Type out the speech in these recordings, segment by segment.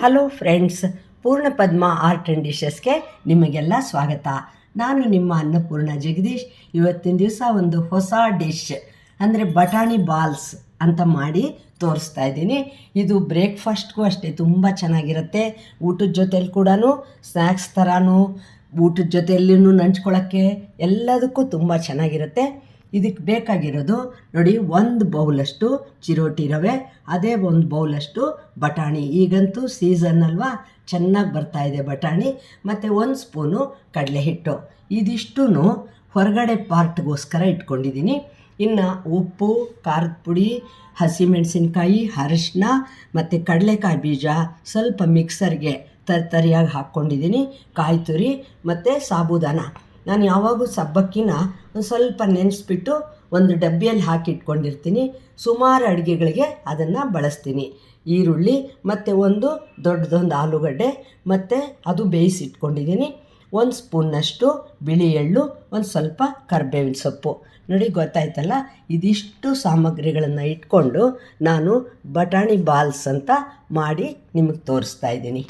Hello friends, ಪೂರ್ಣ ಪದ್ಮ art and ಡಿಶಸ್ಗೆ ನಿಮಗೆಲ್ಲ ಸ್ವಾಗತ. ನಾನು ನಿಮ್ಮ ಅನ್ನಪೂರ್ಣ ಜಗದೀಶ್. ಇವತ್ತಿನ ದಿವಸ ಒಂದು ಹೊಸ ಡಿಶ್ ಅಂದರೆ ಬಟಾಣಿ ಬಾಲ್ಸ್ ಅಂತ ಮಾಡಿ ತೋರಿಸ್ತಾ ಇದ್ದೀನಿ. ಇದು ಬ್ರೇಕ್ಫಾಸ್ಟ್ಗೂ ಅಷ್ಟೇ ತುಂಬ ಚೆನ್ನಾಗಿರುತ್ತೆ. ಊಟದ ಜೊತೆಲಿ ಕೂಡ ಸ್ನ್ಯಾಕ್ಸ್ ಥರನೂ, ಊಟದ ಜೊತೆಯಲ್ಲೂ ನಂಚ್ಕೊಳ್ಳೋಕ್ಕೆ ಎಲ್ಲದಕ್ಕೂ ತುಂಬ ಚೆನ್ನಾಗಿರುತ್ತೆ. ಇದಕ್ಕೆ ಬೇಕಾಗಿರೋದು ನೋಡಿ, 1 ಬೌಲಷ್ಟು ಚಿರೋಟಿ ರವೆ, ಅದೇ 1 ಬೌಲಷ್ಟು ಬಟಾಣಿ. ಈಗಂತೂ ಸೀಸನ್ ಅಲ್ವಾ, ಚೆನ್ನಾಗಿ ಬರ್ತಾಯಿದೆ ಬಟಾಣಿ. ಮತ್ತು 1 ಸ್ಪೂನು ಕಡಲೆ ಹಿಟ್ಟು. ಇದಿಷ್ಟೂ ಹೊರಗಡೆ ಪಾರ್ಟ್ಗೋಸ್ಕರ ಇಟ್ಕೊಂಡಿದ್ದೀನಿ. ಇನ್ನು ಉಪ್ಪು, ಖಾರದ ಪುಡಿ, ಹಸಿಮೆಣಸಿನ್ಕಾಯಿ, ಅರಿಶಿನ ಮತ್ತು ಕಡಲೆಕಾಯಿ ಬೀಜ ಸ್ವಲ್ಪ ಮಿಕ್ಸರ್ಗೆ ತರಿಯಾಗಿ ಹಾಕ್ಕೊಂಡಿದ್ದೀನಿ. ಕಾಯಿ ತುರಿ ಮತ್ತು ಸಾಬೂದಾನ. ನಾನು ಯಾವಾಗೂ ಸಬ್ಬಕ್ಕಿನ ಒಂದು ಸ್ವಲ್ಪ ನೆನೆಸ್ಬಿಟ್ಟು ಒಂದು ಡಬ್ಬಿಯಲ್ಲಿ ಹಾಕಿಟ್ಕೊಂಡಿರ್ತೀನಿ. ಸುಮಾರು ಅಡುಗೆಗಳಿಗೆ ಅದನ್ನು ಬಳಸ್ತೀನಿ. ಈರುಳ್ಳಿ ಮತ್ತು ಒಂದು ದೊಡ್ಡದೊಂದು ಆಲೂಗಡ್ಡೆ ಮತ್ತು ಅದು ಬೇಯಿಸಿಟ್ಕೊಂಡಿದ್ದೀನಿ. 1 ಸ್ಪೂನ್ನಷ್ಟು ಬಿಳಿ ಎಳ್ಳು, ಒಂದು ಸ್ವಲ್ಪ ಕರಿಬೇವಿನ ಸೊಪ್ಪು. ನೋಡಿ, ಗೊತ್ತಾಯ್ತಲ್ಲ, ಇದಿಷ್ಟು ಸಾಮಗ್ರಿಗಳನ್ನು ಇಟ್ಕೊಂಡು ನಾನು ಬಟಾಣಿ ಬಾಲ್ಸ್ ಅಂತ ಮಾಡಿ ನಿಮಗೆ ತೋರಿಸ್ತಾ ಇದ್ದೀನಿ.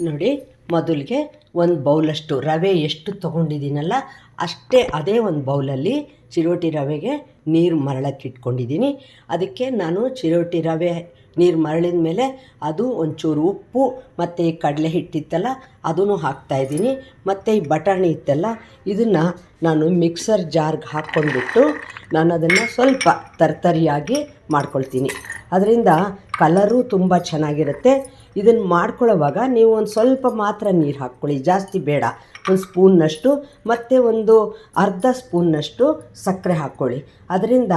ನೋಡಿ, ಮೊದಲಿಗೆ 1 ಬೌಲಷ್ಟು ರವೆ ಎಷ್ಟು ತೊಗೊಂಡಿದ್ದೀನಲ್ಲ ಅಷ್ಟೇ, ಅದೇ 1 ಬೌಲಲ್ಲಿ ಚಿರೋಟಿ ರವೆಗೆ ನೀರು ಮರಳಕ್ಕೆ ಇಟ್ಕೊಂಡಿದ್ದೀನಿ. ಅದಕ್ಕೆ ನಾನು ಚಿರೋಟಿ ರವೆ ನೀರು ಮರಳಿದ ಮೇಲೆ ಅದು ಒಂಚೂರು ಉಪ್ಪು ಮತ್ತು ಈ ಕಡಲೆ ಹಿಟ್ಟಿತ್ತಲ್ಲ ಅದನ್ನು ಹಾಕ್ತಾಯಿದ್ದೀನಿ. ಮತ್ತು ಈ ಬಟಾಣಿ ಇತ್ತಲ್ಲ ಇದನ್ನು ನಾನು ಮಿಕ್ಸರ್ ಜಾರ್ಗೆ ಹಾಕ್ಕೊಂಡ್ಬಿಟ್ಟು ನಾನು ಅದನ್ನು ಸ್ವಲ್ಪ ತರಿಯಾಗಿ ಮಾಡ್ಕೊಳ್ತೀನಿ. ಅದರಿಂದ ಕಲರು ತುಂಬ ಚೆನ್ನಾಗಿರುತ್ತೆ. ಇದನ್ನು ಮಾಡ್ಕೊಳ್ಳೋವಾಗ ನೀವು ಒಂದು ಸ್ವಲ್ಪ ಮಾತ್ರ ನೀರು ಹಾಕ್ಕೊಳ್ಳಿ, ಜಾಸ್ತಿ ಬೇಡ. 1 ಸ್ಪೂನ್ನಷ್ಟು ಮತ್ತು ಒಂದು ಅರ್ಧ ಸ್ಪೂನ್ನಷ್ಟು ಸಕ್ಕರೆ ಹಾಕ್ಕೊಳ್ಳಿ. ಅದರಿಂದ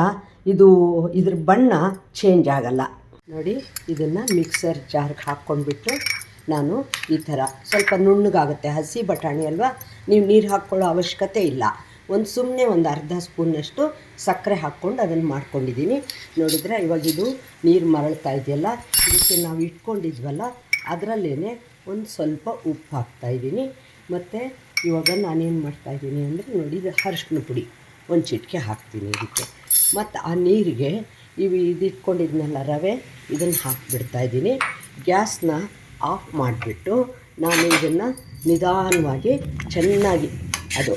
ಇದ್ರ ಬಣ್ಣ ಚೇಂಜ್ ಆಗಲ್ಲ. ನೋಡಿ, ಇದನ್ನು ಮಿಕ್ಸರ್ ಜಾರ್ಗೆ ಹಾಕ್ಕೊಂಡ್ಬಿಟ್ಟು ನಾನು ಈ ಥರ ಸ್ವಲ್ಪ ನುಣ್ಣಗಾಗುತ್ತೆ. ಹಸಿ ಬಟಾಣಿ ಅಲ್ವಾ, ನೀವು ನೀರು ಹಾಕ್ಕೊಳ್ಳೋ ಅವಶ್ಯಕತೆ ಇಲ್ಲ. ಸುಮ್ಮನೆ ಒಂದು ಅರ್ಧ ಸ್ಪೂನ್ನಷ್ಟು ಸಕ್ಕರೆ ಹಾಕ್ಕೊಂಡು ಅದನ್ನು ಮಾಡ್ಕೊಂಡಿದ್ದೀನಿ. ನೋಡಿದರೆ ಇವಾಗ ಇದು ನೀರು ಮರಳ್ತಾ ಇದೆಯಲ್ಲ, ಇದಕ್ಕೆ ನಾವು ಇಟ್ಕೊಂಡಿದ್ವಲ್ಲ ಅದರಲ್ಲೇ ಒಂದು ಸ್ವಲ್ಪ ಉಪ್ಪು ಹಾಕ್ತಾಯಿದ್ದೀನಿ. ಮತ್ತು ಇವಾಗ ನಾನೇನು ಮಾಡ್ತಾಯಿದ್ದೀನಿ ಅಂದರೆ ನೋಡಿ, ಇದು ಅರಿಶಿನ ಪುಡಿ 1 ಚಿಟಿಕೆ ಹಾಕ್ತೀನಿ ಇದಕ್ಕೆ. ಮತ್ತು ಆ ನೀರಿಗೆ ಇದಿಟ್ಕೊಂಡಿದ್ನಲ್ಲ ರವೆ, ಇದನ್ನು ಹಾಕಿಬಿಡ್ತಾಯಿದ್ದೀನಿ. ಗ್ಯಾಸ್ನ ಆಫ್ ಮಾಡಿಬಿಟ್ಟು ನಾನು ಇದನ್ನು ನಿಧಾನವಾಗಿ ಚೆನ್ನಾಗಿ ಅದು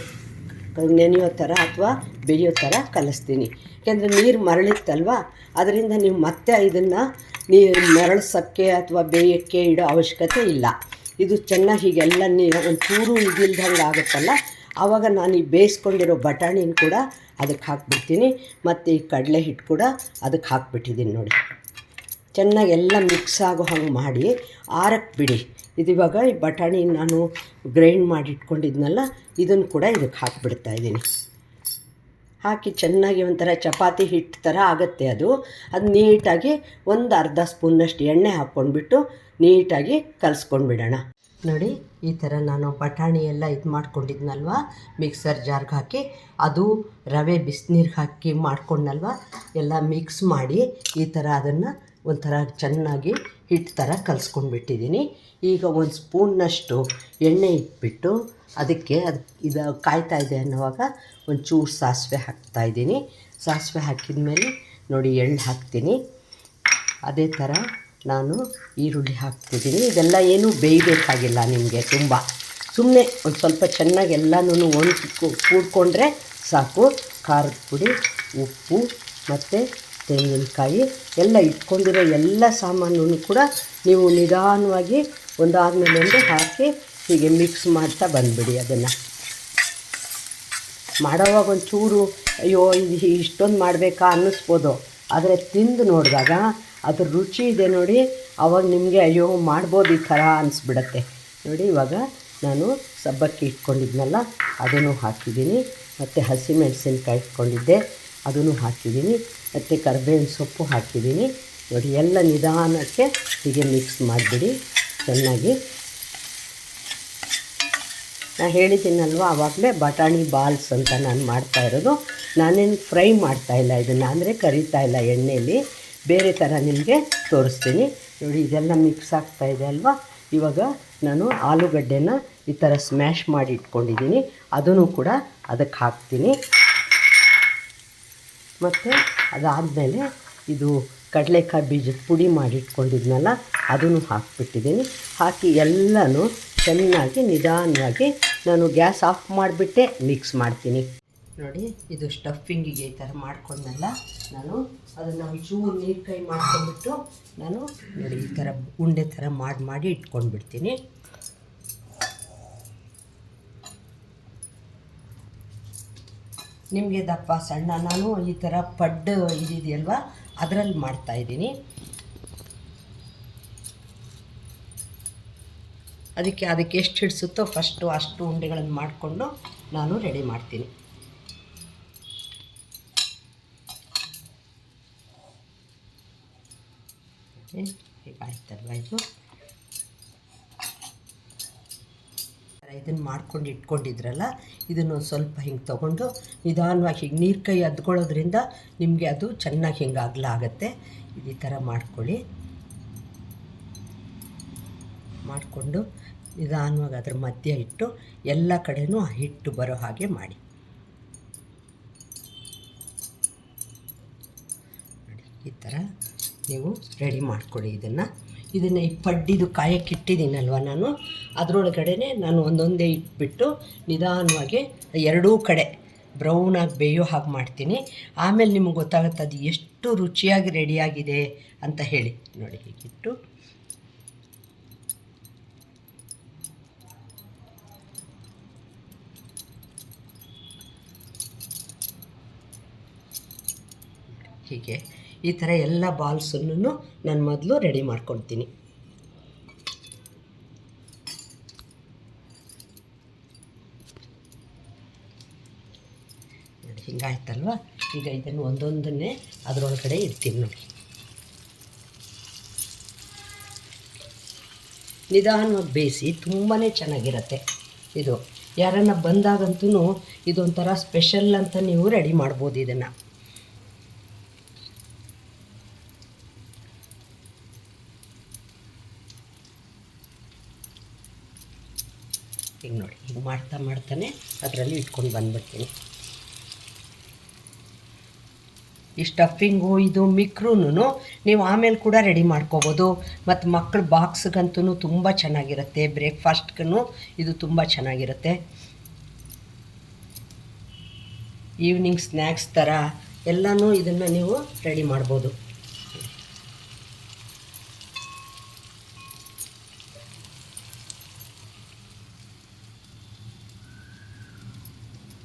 ನೆನೆಯೋ ಥರ ಅಥವಾ ಬೇಯೋ ಥರ ಕಲಿಸ್ತೀನಿ. ಯಾಕೆಂದರೆ ನೀರು ಮರಳಿತ್ತಲ್ವ, ಅದರಿಂದ ನೀವು ಮತ್ತೆ ಇದನ್ನು ನೀರು ಮರಳ್ಸೋಕ್ಕೆ ಅಥವಾ ಬೇಯೋಕ್ಕೆ ಇಡೋ ಅವಶ್ಯಕತೆ ಇಲ್ಲ. ಇದು ಚೆನ್ನಾಗಿ ಹೀಗೆಲ್ಲ ನೀರು ಒಂಚೂರು ಇದಿಲ್ದಂಗೆ ಆಗುತ್ತಲ್ಲ, ಆವಾಗ ನಾನು ಈ ಬೇಯಿಸ್ಕೊಂಡಿರೋ ಬಟಾಣಿನ ಕೂಡ ಅದಕ್ಕೆ ಹಾಕ್ಬಿಡ್ತೀನಿ. ಮತ್ತು ಈ ಕಡಲೆ ಹಿಟ್ಟು ಕೂಡ ಅದಕ್ಕೆ ಹಾಕ್ಬಿಟ್ಟಿದ್ದೀನಿ. ನೋಡಿ, ಚೆನ್ನಾಗಿ ಎಲ್ಲ ಮಿಕ್ಸ್ ಆಗೋ ಹಂಗೆ ಮಾಡಿ ಆರಕ್ಕೆ ಬಿಡಿ. ಇವಾಗ ಈ ಬಟಾಣಿ ನಾನು ಗ್ರೈಂಡ್ ಮಾಡಿ ಇಟ್ಕೊಂಡಿದ್ನಲ್ಲ ಇದನ್ನು ಕೂಡ ಇದಕ್ಕೆ ಹಾಕಿಬಿಡ್ತಾಯಿದ್ದೀನಿ. ಹಾಕಿ ಚೆನ್ನಾಗಿ ಒಂಥರ ಚಪಾತಿ ಹಿಟ್ಟು ಥರ ಆಗುತ್ತೆ. ಅದು ನೀಟಾಗಿ ಒಂದು ಅರ್ಧ ಸ್ಪೂನ್ನಷ್ಟು ಎಣ್ಣೆ ಹಾಕ್ಕೊಂಡ್ಬಿಟ್ಟು ನೀಟಾಗಿ ಕಲಿಸ್ಕೊಂಡ್ಬಿಡೋಣ. ನೋಡಿ, ಈ ಥರ ನಾನು ಬಟಾಣಿ ಎಲ್ಲ ಇದು ಮಾಡ್ಕೊಂಡಿದ್ನಲ್ವ ಮಿಕ್ಸರ್ ಜಾರ್ಗೆ ಹಾಕಿ, ಅದು ರವೆ ಬಿಸಿನೀರಿಗೆ ಹಾಕಿ ಮಾಡ್ಕೊಂಡಲ್ವ, ಎಲ್ಲ ಮಿಕ್ಸ್ ಮಾಡಿ ಈ ಥರ ಅದನ್ನು ಒಂಥರ ಚೆನ್ನಾಗಿ ಹಿಟ್ಟು ಥರ ಕಲಿಸ್ಕೊಂಡ್ಬಿಟ್ಟಿದ್ದೀನಿ. ಈಗ 1 ಸ್ಪೂನ್ನಷ್ಟು ಎಣ್ಣೆ ಇಟ್ಬಿಟ್ಟು ಅದಕ್ಕೆ ಇದು ಕಾಯ್ತಾ ಇದೆ ಅನ್ನೋವಾಗ ಒಂಚೂರು ಸಾಸಿವೆ ಹಾಕ್ತಾಯಿದ್ದೀನಿ. ಸಾಸಿವೆ ಹಾಕಿದ ಮೇಲೆ ನೋಡಿ ಎಳ್ಳು ಹಾಕ್ತೀನಿ. ಅದೇ ಥರ ನಾನು ಈರುಳ್ಳಿ ಹಾಕ್ತಿದ್ದೀನಿ. ಇದೆಲ್ಲ ಏನೂ ಬೇಯಬೇಕಾಗಿಲ್ಲ ನಿಮಗೆ. ಸುಮ್ಮನೆ ಒಂದು ಸ್ವಲ್ಪ ಚೆನ್ನಾಗಿ ಎಲ್ಲನೂ ಕೂಡ್ಕೊಂಡ್ರೆ ಸಾಕು. ಖಾರದ ಪುಡಿ, ಉಪ್ಪು ಮತ್ತು ತೆಂಗಿನಕಾಯಿ ಎಲ್ಲ ಇಟ್ಕೊಂಡಿರೋ ಎಲ್ಲ ಸಾಮಾನು ಕೂಡ ನೀವು ನಿಧಾನವಾಗಿ ಒಂದಾದಮೇಲೆ ಒಂದು ಹಾಕಿ ಹೀಗೆ ಮಿಕ್ಸ್ ಮಾಡ್ತಾ ಬಂದುಬಿಡಿ. ಅದನ್ನು ಮಾಡೋವಾಗ ಒಂಚೂರು ಅಯ್ಯೋ ಇದು ಇಷ್ಟೊಂದು ಮಾಡಬೇಕಾ ಅನ್ನಿಸ್ಬೋದು, ಆದರೆ ತಿಂದು ನೋಡಿದಾಗ ಅದ್ರ ರುಚಿ ಇದೆ ನೋಡಿ, ಆವಾಗ ನಿಮಗೆ ಅಯ್ಯೋ ಮಾಡ್ಬೋದು ಈ ಥರ ಅನಿಸ್ಬಿಡತ್ತೆ. ನೋಡಿ, ಇವಾಗ ನಾನು ಸಬ್ಬಕ್ಕಿ ಇಟ್ಕೊಂಡಿದ್ನಲ್ಲ ಅದನ್ನು ಹಾಕಿದ್ದೀನಿ. ಮತ್ತು ಹಸಿಮೆಣಸಿನ್ಕಾಯಿ ಇಟ್ಕೊಂಡಿದ್ದೆ ಅದನ್ನು ಹಾಕಿದ್ದೀನಿ. ಮತ್ತು ಕರಿಬೇವಿನ ಸೊಪ್ಪು ಹಾಕಿದ್ದೀನಿ. ನೋಡಿ, ಎಲ್ಲ ನಿಧಾನಕ್ಕೆ ಹೀಗೆ ಮಿಕ್ಸ್ ಮಾಡಿಬಿಡಿ ಚೆನ್ನಾಗಿ. ನಾನು ಹೇಳಿದ್ದೀನಲ್ವ ಆವಾಗಲೇ ಬಟಾಣಿ ಬಾಲ್ಸ್ ಅಂತ ನಾನು ಮಾಡ್ತಾಯಿರೋದು. ನಾನೇನು ಫ್ರೈ ಮಾಡ್ತಾಯಿಲ್ಲ ಇದನ್ನು, ಅಂದರೆ ಕರಿತಾಯಿಲ್ಲ ಎಣ್ಣೆಯಲ್ಲಿ, ಬೇರೆ ಥರ ನಿಮಗೆ ತೋರಿಸ್ತೀನಿ. ನೋಡಿ, ಇದೆಲ್ಲ ಮಿಕ್ಸ್ ಆಗ್ತಾಯಿದೆ ಅಲ್ವಾ. ಇವಾಗ ನಾನು ಆಲೂಗಡ್ಡೆನ ಈ ಥರ ಸ್ಮ್ಯಾಶ್ ಮಾಡಿ ಇಟ್ಕೊಂಡಿದ್ದೀನಿ, ಅದನ್ನು ಕೂಡ ಅದಕ್ಕೆ ಹಾಕ್ತೀನಿ. ಮತ್ತು ಅದಾದಮೇಲೆ ಇದು ಕಡಲೆಕಾಯಿ ಬೀಜದ ಪುಡಿ ಮಾಡಿಟ್ಕೊಂಡಿದ್ನಲ್ಲ ಅದನ್ನು ಹಾಕಿಬಿಟ್ಟಿದ್ದೀನಿ. ಹಾಕಿ ಎಲ್ಲನೂ ಚೆನ್ನಾಗಿ ನಿಧಾನವಾಗಿ ನಾನು ಗ್ಯಾಸ್ ಆಫ್ ಮಾಡಿಬಿಟ್ಟೆ ಮಿಕ್ಸ್ ಮಾಡ್ತೀನಿ. ನೋಡಿ, ಇದು ಸ್ಟಫಿಂಗಿಗೆ ಈ ಥರ ಮಾಡ್ಕೊಂಡಲ್ಲ, ನಾನು ಅದನ್ನು ಒಂಚೂರು ನೀರು ಕೈ ಮಾಡ್ಕೊಂಡ್ಬಿಟ್ಟು ನಾನು ನೋಡಿ ಈ ಥರ ಉಂಡೆ ಥರ ಮಾಡಿ ಇಟ್ಕೊಂಡ್ಬಿಡ್ತೀನಿ. ನಿಮಗೆ ದಪ್ಪ ಸಣ್ಣ ನಾನು ಈ ಥರ ಪಡ್ಡು ಇದಿದೆಯಲ್ವ ಅದರಲ್ಲಿ ಮಾಡ್ತಾಯಿದ್ದೀನಿ. ಅದಕ್ಕೆ ಎಷ್ಟು ಹಿಡಿಸುತ್ತೋ ಫಸ್ಟು ಅಷ್ಟು ಉಂಡೆಗಳನ್ನು ಮಾಡಿಕೊಂಡು ನಾನು ರೆಡಿ ಮಾಡ್ತೀನಿ. ಹೀಗಾಯ್ತಲ್ವ ಇದು. ಇದನ್ನು ಮಾಡ್ಕೊಂಡು ಇಟ್ಕೊಂಡಿದ್ರಲ್ಲ, ಇದನ್ನು ಸ್ವಲ್ಪ ಹಿಂಗೆ ತೊಗೊಂಡು ನಿಧಾನವಾಗಿ ಹಿಂಗೆ ನೀರು ಕೈ ಅದ್ಕೊಳ್ಳೋದ್ರಿಂದ ನಿಮಗೆ ಅದು ಚೆನ್ನಾಗಿ ಹಿಂಗೆ ಅಗಲ ಆಗುತ್ತೆ. ಈ ಥರ ಮಾಡ್ಕೊಳ್ಳಿ. ಮಾಡಿಕೊಂಡು ನಿಧಾನವಾಗಿ ಅದ್ರ ಮಧ್ಯೆ ಇಟ್ಟು ಎಲ್ಲ ಕಡೆನೂ ಆ ಹಿಟ್ಟು ಬರೋ ಹಾಗೆ ಮಾಡಿ. ನೋಡಿ, ಈ ಥರ ನೀವು ರೆಡಿ ಮಾಡ್ಕೊಳ್ಳಿ. ಇದನ್ನು ಈ ಪಡ್ಡಿದು ಕಾಯಕ್ಕೆ ಇಟ್ಟಿದ್ದೀನಲ್ವ ನಾನು, ಅದರೊಳಗಡೆ ನಾನು ಒಂದೊಂದೇ ಇಟ್ಬಿಟ್ಟು ನಿಧಾನವಾಗಿ ಎರಡೂ ಕಡೆ ಬ್ರೌನಾಗಿ ಬೇಯೋ ಹಾಗೆ ಮಾಡ್ತೀನಿ. ಆಮೇಲೆ ನಿಮಗೆ ಗೊತ್ತಾಗುತ್ತೆ ಅದು ಎಷ್ಟು ರುಚಿಯಾಗಿ ರೆಡಿಯಾಗಿದೆ ಅಂತ ಹೇಳಿ. ನೋಡಿ, ಹೀಗಿಟ್ಟು ಹೀಗೆ ಈ ಥರ ಎಲ್ಲ ಬಾಲ್ಸನ್ನು ನಾನು ಮೊದಲು ರೆಡಿ ಮಾಡ್ಕೊಳ್ತೀನಿ. ನೋಡಿ, ಹಿಂಗಾಯ್ತಲ್ವ. ಈಗ ಇದನ್ನು ಒಂದೊಂದನ್ನೇ ಅದರೊಳಗಡೆ ಇಡ್ತೀನಿ. ನೋಡಿ, ನಿಧಾನವಾಗಿ ಬೇಯಿಸಿ ತುಂಬಾ ಚೆನ್ನಾಗಿರುತ್ತೆ ಇದು. ಯಾರನ್ನ ಬಂದಾಗಂತೂ ಇದೊಂಥರ ಸ್ಪೆಷಲ್ ಅಂತ ನೀವು ರೆಡಿ ಮಾಡ್ಬೋದು ಇದನ್ನು. ಹಿಂಗೆ ನೋಡಿ, ಹಿಂಗೆ ಮಾಡ್ತಾನೆ ಅದರಲ್ಲಿ ಇಟ್ಕೊಂಡು ಬಂದ್ಬಿಡ್ತೀನಿ. ಈ ಸ್ಟಫಿಂಗು ಇದು ಮಿಕ್ರೂನು ನೀವು ಆಮೇಲೆ ಕೂಡ ರೆಡಿ ಮಾಡ್ಕೋಬೋದು. ಮತ್ತು ಮಕ್ಕಳ ಬಾಕ್ಸ್ಗಂತೂ ತುಂಬ ಚೆನ್ನಾಗಿರುತ್ತೆ. ಬ್ರೇಕ್ಫಾಸ್ಟ್ಗೂ ಇದು ತುಂಬ ಚೆನ್ನಾಗಿರುತ್ತೆ. ಈವ್ನಿಂಗ್ ಸ್ನ್ಯಾಕ್ಸ್ ಥರ ಎಲ್ಲನೂ ಇದನ್ನು ನೀವು ರೆಡಿ ಮಾಡ್ಬೋದು.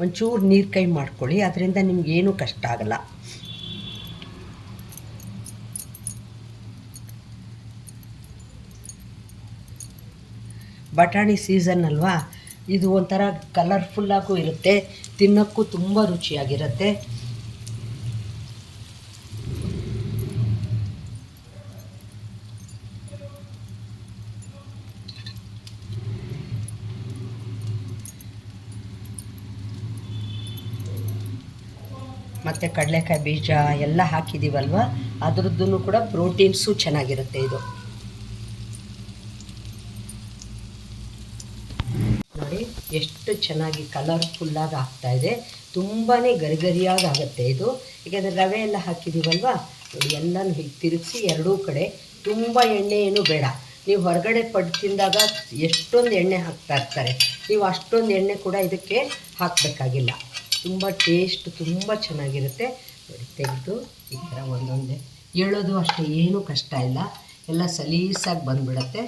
ಒಂಚೂರು ನೀರು ಕೈ ಮಾಡ್ಕೊಳ್ಳಿ, ಅದರಿಂದ ನಿಮಗೇನೂ ಕಷ್ಟ ಆಗಲ್ಲ. ಬಟಾಣಿ ಸೀಸನ್ ಅಲ್ವಾ, ಇದು ಒಂಥರ ಕಲರ್ಫುಲ್ಲಾಗೂ ಇರುತ್ತೆ, ತಿನ್ನೋಕ್ಕೂ ತುಂಬ ರುಚಿಯಾಗಿರುತ್ತೆ. ಮತ್ತು ಕಡಲೆಕಾಯಿ ಬೀಜ ಎಲ್ಲ ಹಾಕಿದ್ದೀವಲ್ವ, ಅದರದ್ದು ಕೂಡ ಪ್ರೋಟೀನ್ಸು ಚೆನ್ನಾಗಿರುತ್ತೆ ಇದು. ನೋಡಿ, ಎಷ್ಟು ಚೆನ್ನಾಗಿ ಕಲರ್ಫುಲ್ಲಾಗಿ ಆಗ್ತಾಯಿದೆ. ತುಂಬಾ ಗರಿಗರಿಯಾಗಿ ಆಗುತ್ತೆ ಇದು. ಯಾಕೆಂದರೆ ರವೆ ಎಲ್ಲ ಹಾಕಿದ್ದೀವಲ್ವ, ನೋಡಿ ಎಲ್ಲನೂ ಹೀಗೆ ತಿರುಗಿಸಿ ಎರಡೂ ಕಡೆ. ತುಂಬ ಎಣ್ಣೆ ಏನೂ ಬೇಡ. ನೀವು ಹೊರಗಡೆ ಪಡ್ಡು ತಿಂದಾಗ ಎಷ್ಟೊಂದು ಎಣ್ಣೆ ಹಾಕ್ತಾ ಇರ್ತಾರೆ, ನೀವು ಅಷ್ಟೊಂದು ಎಣ್ಣೆ ಕೂಡ ಇದಕ್ಕೆ ಹಾಕಬೇಕಾಗಿಲ್ಲ. ತುಂಬ ಟೇಸ್ಟ್ ತುಂಬ ಚೆನ್ನಾಗಿರುತ್ತೆ. ನೋಡಿ, ತೆಗೆದು ಈ ಥರ ಒಂದೊಂದೇ ಹೇಳೋದು ಅಷ್ಟೇ, ಏನೂ ಕಷ್ಟ ಇಲ್ಲ, ಎಲ್ಲ ಸಲೀಸಾಗಿ ಬಂದುಬಿಡತ್ತೆ.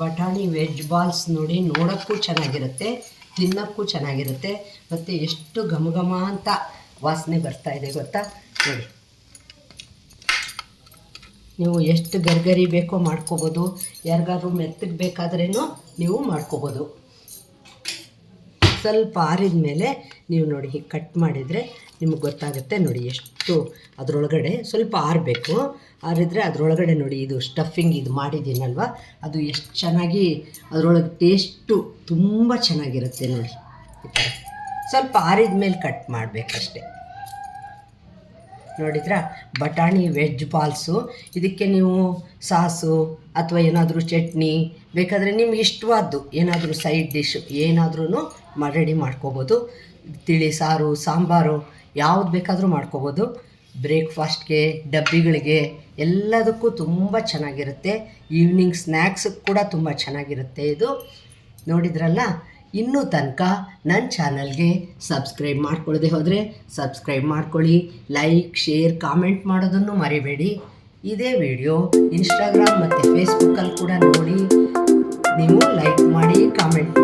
ಬಟಾಣಿ ವೆಜ್ ಬಾಲ್ಸ್ ನೋಡಿ, ನೋಡೋಕ್ಕೂ ಚೆನ್ನಾಗಿರುತ್ತೆ, ತಿನ್ನೋಕ್ಕೂ ಚೆನ್ನಾಗಿರುತ್ತೆ. ಮತ್ತು ಎಷ್ಟು ಘಮ ಅಂತ ವಾಸನೆ ಬರ್ತಾಯಿದೆ ಗೊತ್ತಾ. ನೋಡಿ, ನೀವು ಎಷ್ಟು ಗರ್ಗರಿ ಬೇಕೋ ಮಾಡ್ಕೋಬೋದು. ಯಾರಿಗಾದ್ರೂ ಮೆತ್ತಗೆ ಬೇಕಾದ್ರೂ ನೀವು ಮಾಡ್ಕೋಬೋದು. ಸ್ವಲ್ಪ ಆರಿದ ಮೇಲೆ ನೀವು ನೋಡಿ ಹೀಗೆ ಕಟ್ ಮಾಡಿದರೆ ನಿಮಗೆ ಗೊತ್ತಾಗುತ್ತೆ. ನೋಡಿ, ಎಷ್ಟು ಅದರೊಳಗಡೆ ಸ್ವಲ್ಪ ಆರಬೇಕು. ಆರಿದ್ರೆ ಅದರೊಳಗಡೆ ನೋಡಿ, ಇದು ಸ್ಟಫಿಂಗ್ ಇದು ಮಾಡಿದ್ದೀನಲ್ವ, ಅದು ಎಷ್ಟು ಚೆನ್ನಾಗಿ ಅದರೊಳಗೆ ಟೇಸ್ಟು ತುಂಬ ಚೆನ್ನಾಗಿರುತ್ತೆ. ನೋಡಿ, ಈ ಥರ ಸ್ವಲ್ಪ ಆರಿದ ಮೇಲೆ ಕಟ್ ಮಾಡಬೇಕಷ್ಟೆ. ನೋಡಿದ್ರಾ, ಬಟಾಣಿ ವೆಜ್ ಬಾಲ್ಸು. ಇದಕ್ಕೆ ನೀವು ಸಾಸು ಅಥವಾ ಏನಾದರೂ ಚಟ್ನಿ ಬೇಕಾದರೆ ನಿಮ್ಗೆ ಇಷ್ಟವಾದ್ದು ಏನಾದರೂ ಸೈಡ್ ಡಿಶ್ ಏನಾದ್ರೂ ರೆಡಿ ಮಾಡ್ಕೋಬೋದು. ತಿಳಿ ಸಾರು, ಸಾಂಬಾರು ಯಾವ್ದು ಬೇಕಾದರೂ ಮಾಡ್ಕೋಬೋದು. ಬ್ರೇಕ್ಫಾಸ್ಟ್ಗೆ, ಡಬ್ಬಿಗಳಿಗೆ ಎಲ್ಲದಕ್ಕೂ ತುಂಬ ಚೆನ್ನಾಗಿರುತ್ತೆ. ಈವ್ನಿಂಗ್ ಸ್ನ್ಯಾಕ್ಸಿಗೆ ಕೂಡ ತುಂಬ ಚೆನ್ನಾಗಿರುತ್ತೆ ಇದು. ನೋಡಿದ್ರಲ್ಲ, ಇನ್ನೂ ತನಕ ನನ್ನ ಚಾನಲ್ಗೆ ಸಬ್ಸ್ಕ್ರೈಬ್ ಮಾಡ್ಕೊಳ್ಳದೆ ಹೋದರೆ ಸಬ್ಸ್ಕ್ರೈಬ್ ಮಾಡ್ಕೊಳ್ಳಿ. ಲೈಕ್, ಶೇರ್, ಕಾಮೆಂಟ್ ಮಾಡೋದನ್ನು ಮರಿಬೇಡಿ. ಇದೇ ವಿಡಿಯೋ ಇನ್ಸ್ಟಾಗ್ರಾಮ್ ಮತ್ತು ಫೇಸ್ಬುಕ್ಕಲ್ಲಿ ಕೂಡ ನೋಡಿ. ನೀವು ಲೈಕ್ ಮಾಡಿ, ಕಾಮೆಂಟ್